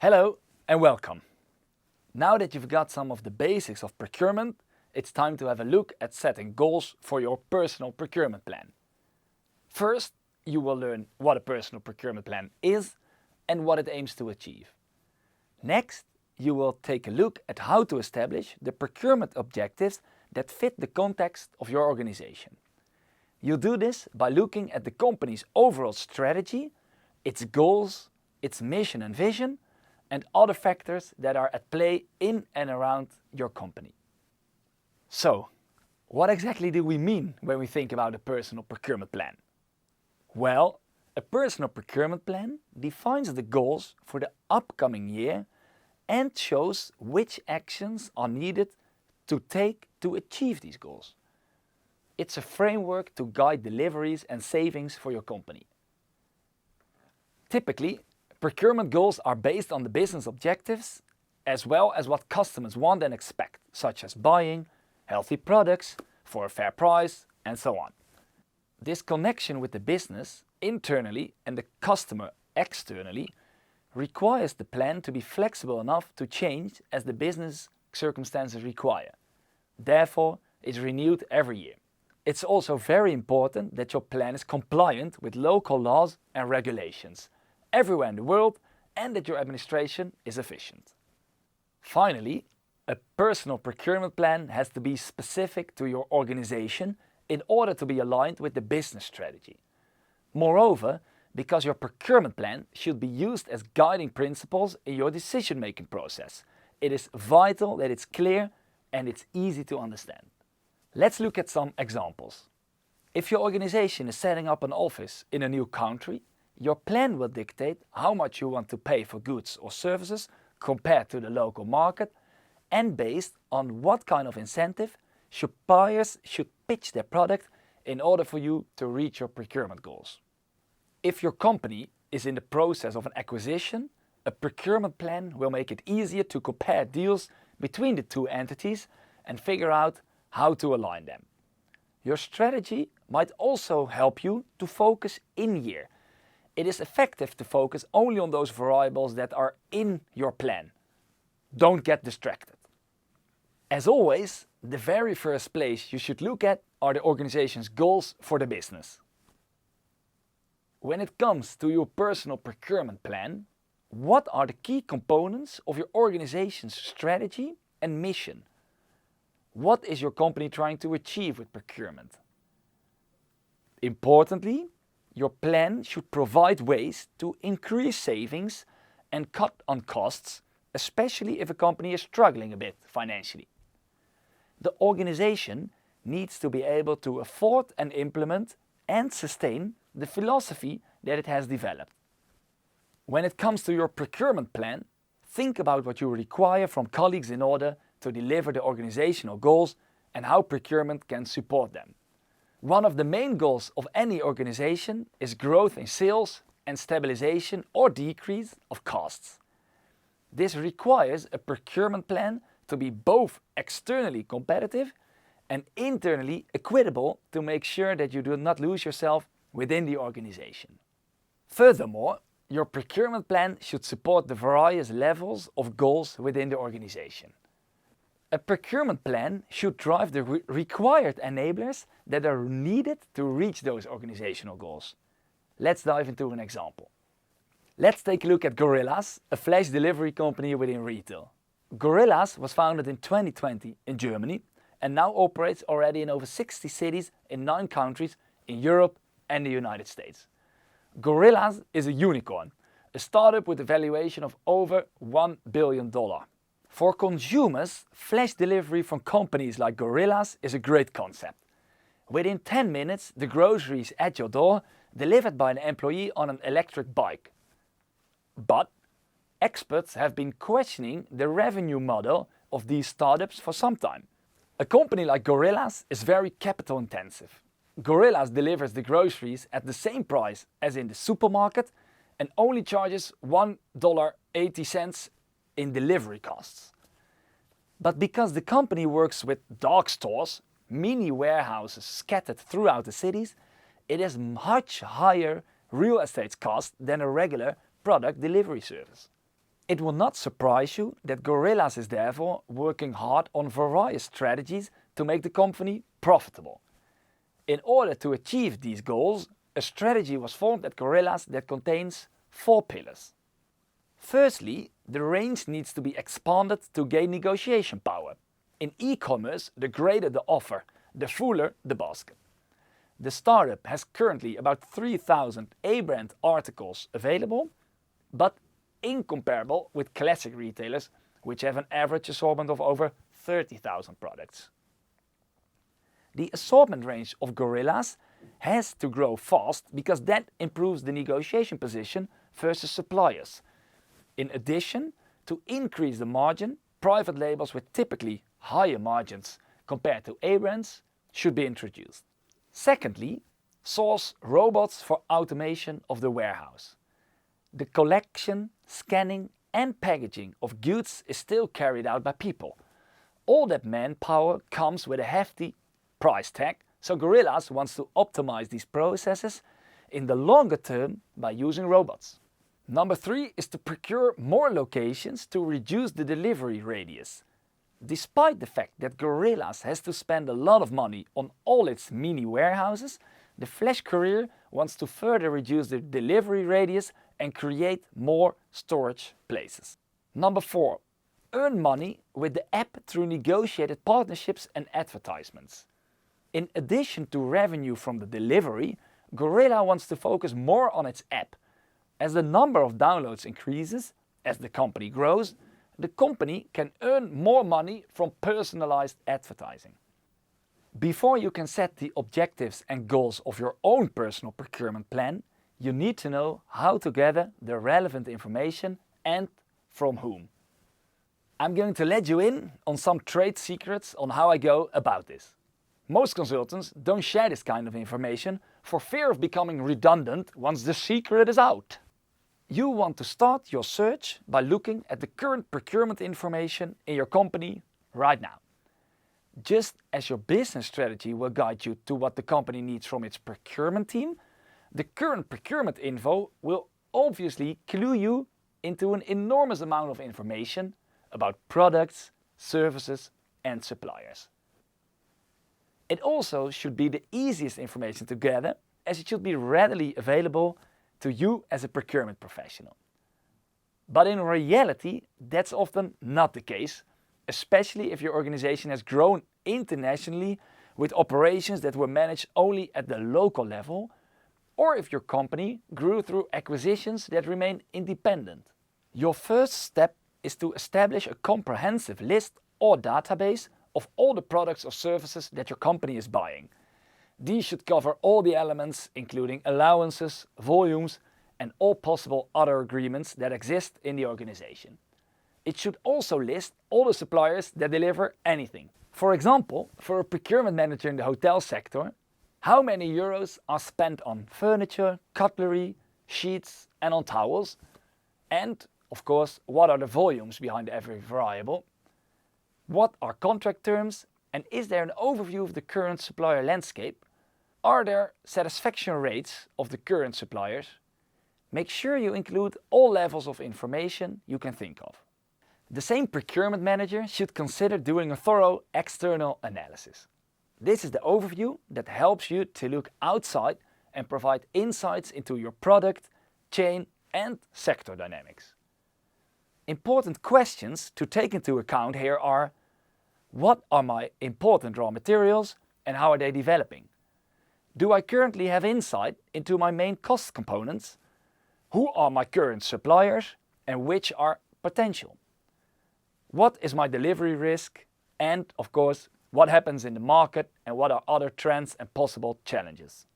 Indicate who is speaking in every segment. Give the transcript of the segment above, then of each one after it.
Speaker 1: Hello and welcome. Now that you've got some of the basics of procurement, it's time to have a look at setting goals for your personal procurement plan. First, you will learn what a personal procurement plan is and what it aims to achieve. Next, you will take a look at how to establish the procurement objectives that fit the context of your organization. You'll do this by looking at the company's overall strategy, its goals, its mission and vision, and other factors that are at play in and around your company. So, what exactly do we mean when we think about a personal procurement plan? Well, a personal procurement plan defines the goals for the upcoming year and shows which actions are needed to take to achieve these goals. It's a framework to guide deliveries and savings for your company. Typically, procurement goals are based on the business objectives as well as what customers want and expect, such as buying healthy products for a fair price and so on. This connection with the business internally and the customer externally requires the plan to be flexible enough to change as the business circumstances require. Therefore, it's renewed every year. It's also very important that your plan is compliant with local laws and regulations everywhere in the world and that your administration is efficient. Finally, a personal procurement plan has to be specific to your organization in order to be aligned with the business strategy. Moreover, because your procurement plan should be used as guiding principles in your decision-making process, it is vital that it's clear and it's easy to understand. Let's look at some examples. If your organization is setting up an office in a new country, your plan will dictate how much you want to pay for goods or services compared to the local market and based on what kind of incentive suppliers should pitch their product in order for you to reach your procurement goals. If your company is in the process of an acquisition, a procurement plan will make it easier to compare deals between the two entities and figure out how to align them. Your strategy might also help you to focus in-year. It is effective to focus only on those variables that are in your plan. Don't get distracted. As always, the very first place you should look at are the organization's goals for the business. When it comes to your personal procurement plan, what are the key components of your organization's strategy and mission? What is your company trying to achieve with procurement? Importantly, your plan should provide ways to increase savings and cut on costs, especially if a company is struggling a bit financially. The organization needs to be able to afford and implement and sustain the philosophy that it has developed. When it comes to your procurement plan, think about what you require from colleagues in order to deliver the organizational goals and how procurement can support them. One of the main goals of any organization is growth in sales and stabilization or decrease of costs. This requires a procurement plan to be both externally competitive and internally equitable to make sure that you do not lose yourself within the organization. Furthermore, your procurement plan should support the various levels of goals within the organization. A procurement plan should drive the required enablers that are needed to reach those organizational goals. Let's dive into an example. Let's take a look at Gorillas, a flash delivery company within retail. Gorillas was founded in 2020 in Germany and now operates already in over 60 cities in 9 countries in Europe and the United States. Gorillas is a unicorn, a startup with a valuation of over $1 billion. For consumers, flash delivery from companies like Gorillas is a great concept. Within 10 minutes, the groceries at your door, delivered by an employee on an electric bike. But experts have been questioning the revenue model of these startups for some time. A company like Gorillas is very capital intensive. Gorillas delivers the groceries at the same price as in the supermarket and only charges $1.80 in delivery costs. But because the company works with dark stores, mini warehouses scattered throughout the cities, it has much higher real estate cost than a regular product delivery service. It will not surprise you that Gorillas is therefore working hard on various strategies to make the company profitable. In order to achieve these goals, a strategy was formed at Gorillas that contains 4 pillars. Firstly, the range needs to be expanded to gain negotiation power. In e-commerce, the greater the offer, the fuller the basket. The startup has currently about 3,000 A-brand articles available, but incomparable with classic retailers, which have an average assortment of over 30,000 products. The assortment range of Gorillas has to grow fast because that improves the negotiation position versus suppliers. In addition, to increase the margin, private labels with typically higher margins compared to A-brands should be introduced. Secondly, source robots for automation of the warehouse. The collection, scanning and packaging of goods is still carried out by people. All that manpower comes with a hefty price tag, so Gorillas wants to optimize these processes in the longer term by using robots. Number 3 is to procure more locations to reduce the delivery radius. Despite the fact that Gorillas has to spend a lot of money on all its mini warehouses, the Flash Courier wants to further reduce the delivery radius and create more storage places. Number 4. Earn money with the app through negotiated partnerships and advertisements. In addition to revenue from the delivery, Gorilla wants to focus more on its app. As the number of downloads increases, as the company grows, the company can earn more money from personalized advertising. Before you can set the objectives and goals of your own personal procurement plan, you need to know how to gather the relevant information and from whom. I'm going to let you in on some trade secrets on how I go about this. Most consultants don't share this kind of information for fear of becoming redundant once the secret is out. You want to start your search by looking at the current procurement information in your company right now. Just as your business strategy will guide you to what the company needs from its procurement team, the current procurement info will obviously clue you into an enormous amount of information about products, services and suppliers. It also should be the easiest information to gather, as it should be readily available to you as a procurement professional. But in reality, that's often not the case, especially if your organization has grown internationally with operations that were managed only at the local level, or if your company grew through acquisitions that remain independent. Your first step is to establish a comprehensive list or database of all the products or services that your company is buying. These should cover all the elements, including allowances, volumes, and all possible other agreements that exist in the organization. It should also list all the suppliers that deliver anything. For example, for a procurement manager in the hotel sector, how many euros are spent on furniture, cutlery, sheets, and on towels? And, of course, what are the volumes behind every variable? What are contract terms? And is there an overview of the current supplier landscape? Are there satisfaction rates of the current suppliers? Make sure you include all levels of information you can think of. The same procurement manager should consider doing a thorough external analysis. This is the overview that helps you to look outside and provide insights into your product, chain and sector dynamics. Important questions to take into account here are: what are my important raw materials and how are they developing? Do I currently have insight into my main cost components? Who are my current suppliers and which are potential? What is my delivery risk? And of course, what happens in the market and what are other trends and possible challenges?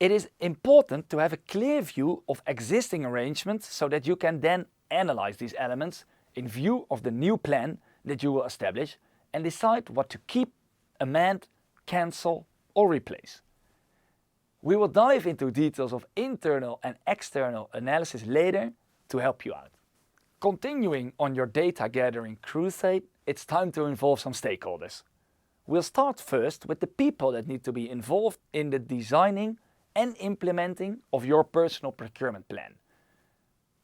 Speaker 1: It is important to have a clear view of existing arrangements so that you can then analyze these elements in view of the new plan that you will establish and decide what to keep, amend, cancel or replace. We will dive into details of internal and external analysis later to help you out. Continuing on your data gathering crusade, it's time to involve some stakeholders. We'll start first with the people that need to be involved in the designing and implementing of your personal procurement plan.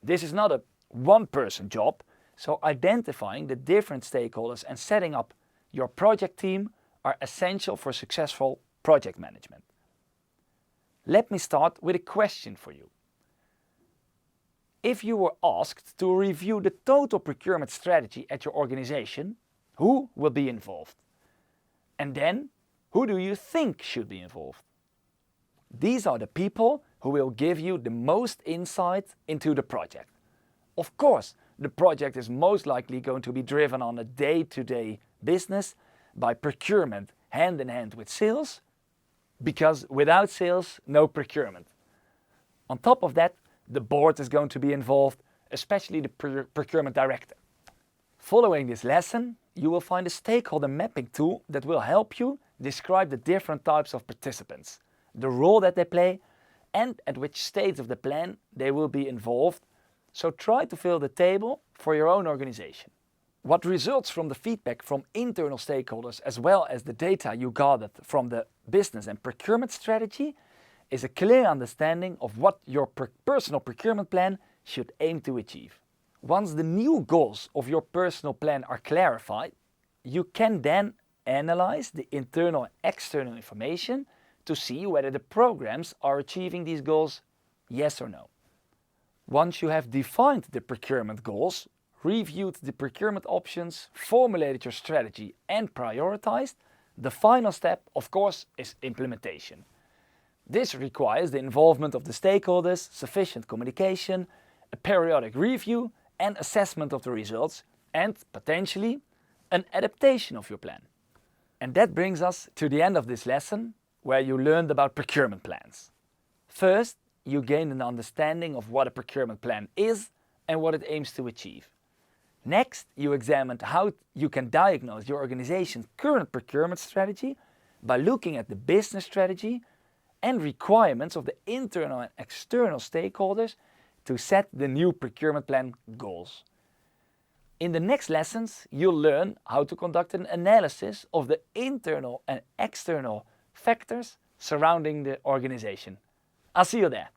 Speaker 1: This is not a one-person job, So identifying the different stakeholders and setting up your project team are essential for successful project management. Let me start with a question for you. If you were asked to review the total procurement strategy at your organization, who will be involved? And then, who do you think should be involved? These are the people who will give you the most insight into the project. Of course, the project is most likely going to be driven on a day-to-day business by procurement hand in hand with sales, because without sales, no procurement. On top of that, the board is going to be involved, especially the procurement director. Following this lesson, you will find a stakeholder mapping tool that will help you describe the different types of participants, the role that they play, and at which stage of the plan they will be involved. So try to fill the table for your own organization. What results from the feedback from internal stakeholders as well as the data you gathered from the business and procurement strategy is a clear understanding of what your personal procurement plan should aim to achieve. Once the new goals of your personal plan are clarified, you can then analyze the internal and external information to see whether the programs are achieving these goals, yes or no. Once you have defined the procurement goals, reviewed the procurement options, formulated your strategy and prioritized, the final step, of course, is implementation. This requires the involvement of the stakeholders, sufficient communication, a periodic review and assessment of the results, and potentially an adaptation of your plan. And that brings us to the end of this lesson, where you learned about procurement plans. First, you gained an understanding of what a procurement plan is and what it aims to achieve. Next, you examined how you can diagnose your organization's current procurement strategy by looking at the business strategy and requirements of the internal and external stakeholders to set the new procurement plan goals. In the next lessons, you'll learn how to conduct an analysis of the internal and external factors surrounding the organization. I'll see you there.